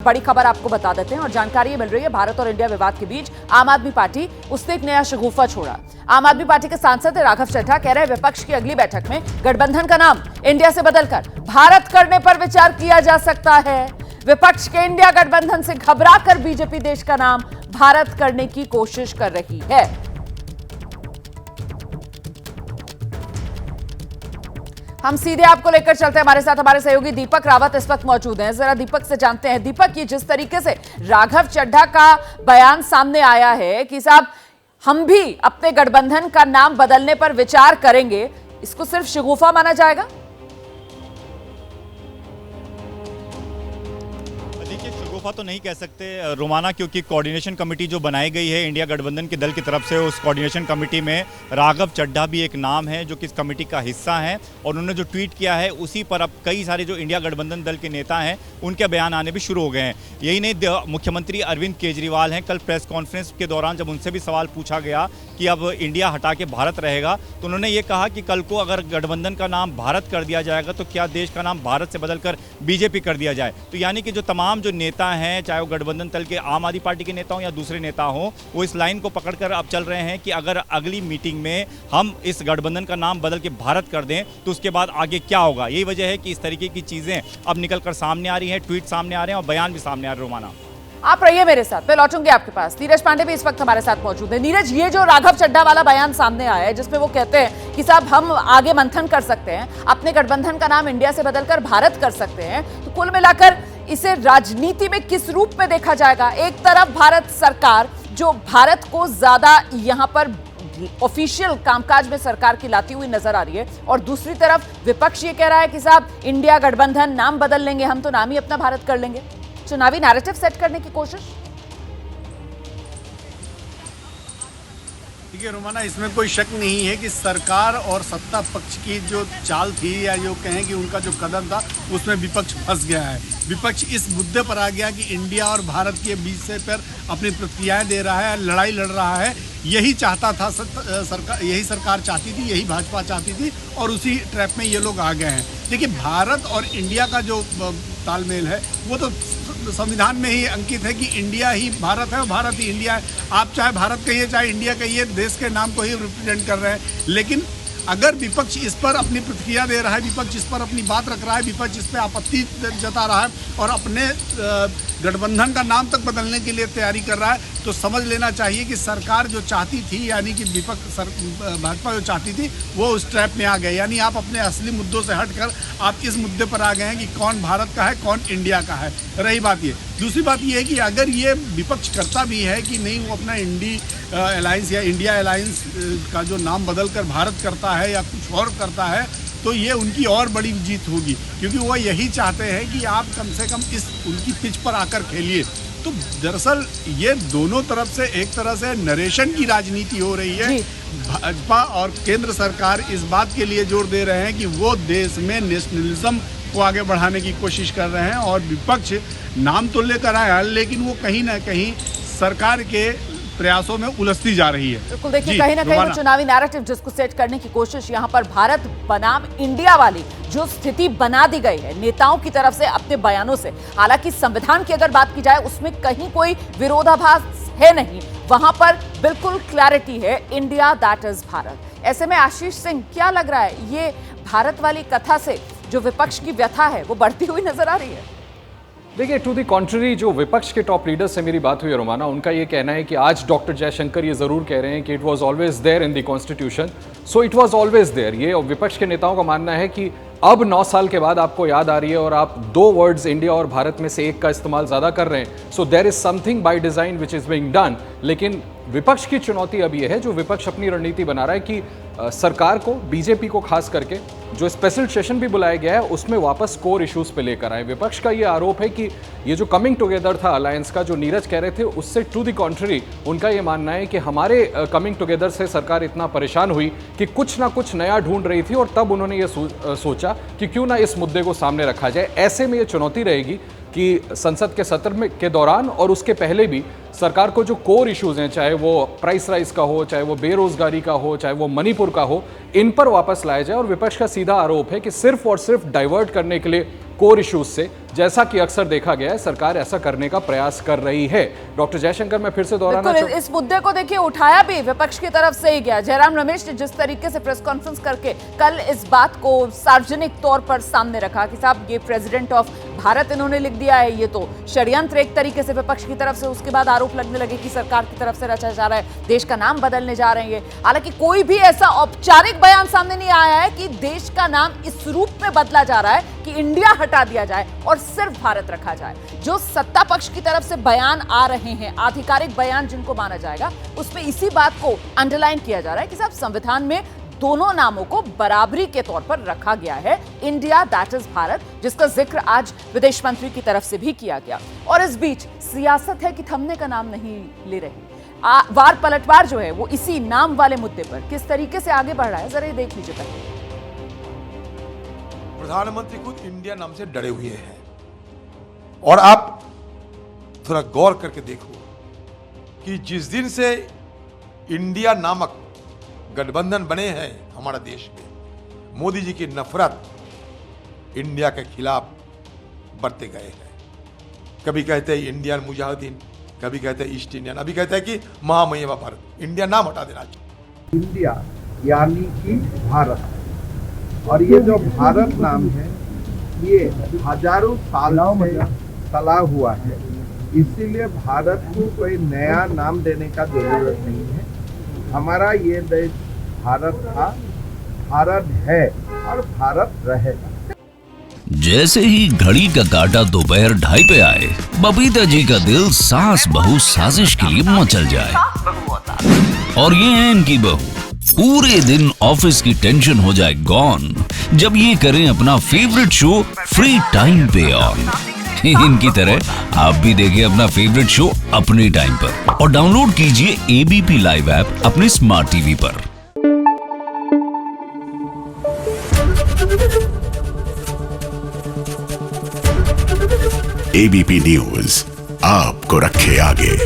बड़ी खबर आपको बता देते हैं और जानकारी मिल रही है भारत और इंडिया विवाद के बीच आम आदमी पार्टी उसने एक नया शगुफा छोड़ा। आम आदमी पार्टी के सांसद राघव चड्ढा कह रहे हैं विपक्ष की अगली बैठक में गठबंधन का नाम इंडिया से बदलकर भारत करने पर विचार किया जा सकता है। विपक्ष के इंडिया गठबंधन से घबराकर बीजेपी देश का नाम भारत करने की कोशिश कर रही है। हम सीधे आपको लेकर चलते हैं, हमारे साथ हमारे सहयोगी दीपक रावत इस वक्त मौजूद हैं। जरा दीपक से जानते हैं। दीपक, ये जिस तरीके से राघव चड्ढा का बयान सामने आया है कि साहब हम भी अपने गठबंधन का नाम बदलने पर विचार करेंगे, इसको सिर्फ शगुफा माना जाएगा? शगुफा तो नहीं कह सकते रोमाना, क्योंकि कोऑर्डिनेशन कमेटी जो बनाई गई है इंडिया गठबंधन के दल की तरफ से, उस कोऑर्डिनेशन कमेटी में राघव चड्ढा भी एक नाम है जो कि इस कमेटी का हिस्सा है। और उन्होंने जो ट्वीट किया है उसी पर अब कई सारे जो इंडिया गठबंधन दल के नेता हैं उनके बयान आने भी शुरू हो गए हैं। यही नहीं, मुख्यमंत्री अरविंद केजरीवाल हैं, कल प्रेस कॉन्फ्रेंस के दौरान जब उनसे भी सवाल पूछा गया कि अब इंडिया हटा के भारत रहेगा, तो उन्होंने ये कहा कि कल को अगर गठबंधन का नाम भारत कर दिया जाएगा तो क्या देश का नाम भारत से बदलकर बीजेपी कर दिया जाए। तो यानी कि जो तमाम जो नेता हैं, चाहे वो गठबंधन दल के आम आदमी पार्टी के नेता हों या दूसरे नेता हों, वो इस लाइन को पकड़कर अब चल रहे हैं कि अगर अगली मीटिंग में हम इस गठबंधन का नाम बदल के भारत कर दें तो उसके बाद आगे क्या होगा। यही वजह है कि इस तरीके की चीजें अब निकलकर सामने आ रही हैं, ट्वीट सामने आ रहे हैं और बयान भी सामने आ रहे हैं। रोमाना, आप रहिए मेरे साथ, मैं लौटूंगी आपके पास। नीरज पांडे भी इस वक्त हमारे साथ मौजूद है। नीरज, ये जो राघव चड्ढा वाला बयान सामने आया है जिसमें वो कहते हैं कि साहब हम आगे मंथन कर सकते हैं, अपने गठबंधन का नाम इंडिया से बदलकर भारत कर सकते हैं, तो कुल मिलाकर इसे राजनीति में किस रूप में देखा जाएगा? एक तरफ भारत सरकार जो भारत को ज्यादा यहां पर ऑफिशियल कामकाज में सरकार की लाती हुई नजर आ रही है, और दूसरी तरफ विपक्ष ये कह रहा है कि साहब इंडिया गठबंधन नाम बदल लेंगे, हम तो नाम ही अपना भारत कर लेंगे। चुनावी नैरेटिव सेट करने की कोशिश। देखिए रोमाना, इसमें कोई शक नहीं है कि सरकार और सत्ता पक्ष की जो चाल थी या जो कहें कि उनका जो कदम था उसमें विपक्ष फंस गया है। विपक्ष इस मुद्दे पर आ गया कि इंडिया और भारत के बीच से पर अपनी प्रतिक्रियाएं दे रहा है, लड़ाई लड़ रहा है। यही चाहता था सरकार, यही सरकार चाहती थी, यही भाजपा चाहती थी, और उसी ट्रैप में ये लोग आ गए हैं। देखिए, भारत और इंडिया का जो तालमेल है वो तो संविधान में ही अंकित है कि इंडिया ही भारत है और भारत ही इंडिया है। आप चाहे भारत कहिए चाहे इंडिया कहिए, देश के नाम को ही रिप्रेजेंट कर रहे हैं। लेकिन अगर विपक्ष इस पर अपनी प्रतिक्रिया दे रहा है, विपक्ष इस पर अपनी बात रख रहा है, विपक्ष इस पर आपत्ति जता रहा है और अपने गठबंधन का नाम तक बदलने के लिए तैयारी कर रहा है, तो समझ लेना चाहिए कि सरकार जो चाहती थी, यानी कि विपक्ष भाजपा जो चाहती थी वो उस ट्रैप में आ गए। यानी आप अपने असली मुद्दों से हटकर आप इस मुद्दे पर आ गए हैं कि कौन भारत का है कौन इंडिया का है। रही बात ये, दूसरी बात ये है कि अगर ये विपक्ष करता भी है कि नहीं वो अपना अलायंस या इंडिया अलायंस का जो नाम बदल कर भारत करता है या कुछ और करता है, तो ये उनकी और बड़ी जीत होगी, क्योंकि वो यही चाहते हैं कि आप कम से कम इस उनकी पिच पर आकर खेलिए। तो दरअसल ये दोनों तरफ से एक तरह से नरेशन की राजनीति हो रही है। भाजपा और केंद्र सरकार इस बात के लिए जोर दे रहे हैं कि वो देश में नेशनलिज्म को आगे बढ़ाने की कोशिश कर रहे हैं, और विपक्ष नाम तो लेकर आया लेकिन वो कहीं ना कहीं सरकार के प्रयासों में उलझती जा रही है। बिल्कुल, देखिए कहीं ना कहीं वो चुनावी नैरेटिव जिसको सेट करने की कोशिश यहाँ पर भारत बनाम इंडिया वाली जो स्थिति बना दी गई है नेताओं की तरफ से अपने बयानों से, हालांकि संविधान की अगर बात की जाए उसमें कहीं कोई विरोधाभास है नहीं, वहां पर बिल्कुल क्लैरिटी है, इंडिया दैट इज भारत। ऐसे में आशीष सिंह, क्या लग रहा है ये भारत वाली कथा से जो विपक्ष की व्यथा है वो बढ़ती हुई नजर आ रही है? देखिए, टू दी कॉन्ट्ररी जो विपक्ष के टॉप लीडर्स से मेरी बात हुई है रोमाना, उनका ये कहना है कि आज डॉक्टर जयशंकर ये ज़रूर कह रहे हैं कि it was always there in the constitution, so it was always there. ये विपक्ष के नेताओं का मानना है कि अब 9 साल के बाद आपको याद आ रही है और आप 2 वर्ड्स इंडिया और भारत में से एक का इस्तेमाल ज़्यादा कर रहे हैं, so there is something by design which is being done. लेकिन विपक्ष की चुनौती अब यह है, जो विपक्ष अपनी रणनीति बना रहा है कि सरकार को, बीजेपी को खास करके, जो स्पेशल सेशन भी बुलाया गया है उसमें वापस कोर इश्यूज पे लेकर आए। विपक्ष का ये आरोप है कि ये जो कमिंग टुगेदर था अलायंस का, जो नीरज कह रहे थे, उससे टू दी कॉन्ट्ररी उनका ये मानना है कि हमारे कमिंग टुगेदर से सरकार इतना परेशान हुई कि कुछ ना कुछ नया ढूंढ रही थी, और तब उन्होंने ये सोचा कि क्यों ना इस मुद्दे को सामने रखा जाए। ऐसे में ये चुनौती रहेगी कि संसद के सत्र के दौरान और उसके पहले भी सरकार को जो कोर इश्यूज हैं, चाहे वो प्राइस राइज का हो, चाहे वो बेरोजगारी का हो, चाहे वो मणिपुर का हो, इन पर वापस लाया जाए। और विपक्ष का सीधा आरोप है कि सिर्फ और सिर्फ डाइवर्ट करने के लिए कोर इश्यूज से, जैसा कि अक्सर देखा गया है, सरकार ऐसा करने का प्रयास कर रही है। डॉक्टर जयशंकर, मैं फिर से दोहराना बिल्कुल, इस मुद्दे को देखिए उठाया भी विपक्ष की तरफ से ही गया। जयराम रमेश ने जिस तरीके से प्रेस कॉन्फ्रेंस करके कल इस बात को सार्वजनिक तौर पर सामने रखा कि साहब ये प्रेसिडेंट ऑफ भारत इन्होंने लिख दिया है, ये तो षड्यंत्र एक तरीके से विपक्ष की तरफ से। उसके बाद आरोप लगने लगे कि सरकार की तरफ से रचा जा रहा है, देश का नाम बदलने जा रहे हैं। हालांकि कोई भी ऐसा औपचारिक बयान सामने नहीं आया है कि देश का नाम इस रूप में बदला जा रहा है कि इंडिया हटा दिया जाए और सिर्फ भारत रखा जाए। जो सत्ता पक्ष की तरफ से बयान आ रहे हैं, आधिकारिक बयान जिनको माना जाएगा, उसमें इसी बात को अंडरलाइन किया जा रहा है कि साहब संविधान में दोनों नामों को बराबरी के तौर पर रखा गया है, इंडिया दैट इज भारत, जिसका जिक्र आज विदेश मंत्री की तरफ से भी किया गया। और इस बीच सियासत है कि थमने का नाम नहीं ले रही। वार पलटवार जो है वो इसी नाम वाले मुद्दे पर किस तरीके से आगे बढ़ रहा है, जरा ये देख लीजिए पहले। प्रधानमंत्री खुद इंडिया नाम से डरे हुए हैं और आप थोड़ा गौर करके देखो कि जिस दिन से इंडिया नामक गठबंधन बने हैं हमारे देश में, मोदी जी की नफरत इंडिया के खिलाफ बढ़ते गए हैं। कभी कहते हैं इंडियन मुजाहिदीन, कभी कहते हैं ईस्ट इंडियन, अभी कहते हैं कि महामहिम भारत। इंडिया नाम हटा देना चाहिए। इंडिया यानी कि भारत, और ये जो भारत नाम है ये हजारों सालों में चला हुआ है, इसीलिए भारत को कोई नया नाम देने का जरूरत नहीं है। हमारा ये देश भारत था, भारत है और भारत रहेगा। जैसे ही घड़ी का काटा दोपहर 2:30 पे आए, बबीता जी का दिल सास बहू साजिश के लिए मचल जाए। और ये है इनकी बहू, पूरे दिन ऑफिस की टेंशन हो जाए गॉन जब ये करें अपना फेवरेट शो फ्री टाइम पे ऑन। इनकी तरह आप भी देखिए अपना फेवरेट शो अपने टाइम पर और डाउनलोड कीजिए एबीपी लाइव ऐप अपने स्मार्ट टीवी पर। एबीपी न्यूज आपको रखे आगे।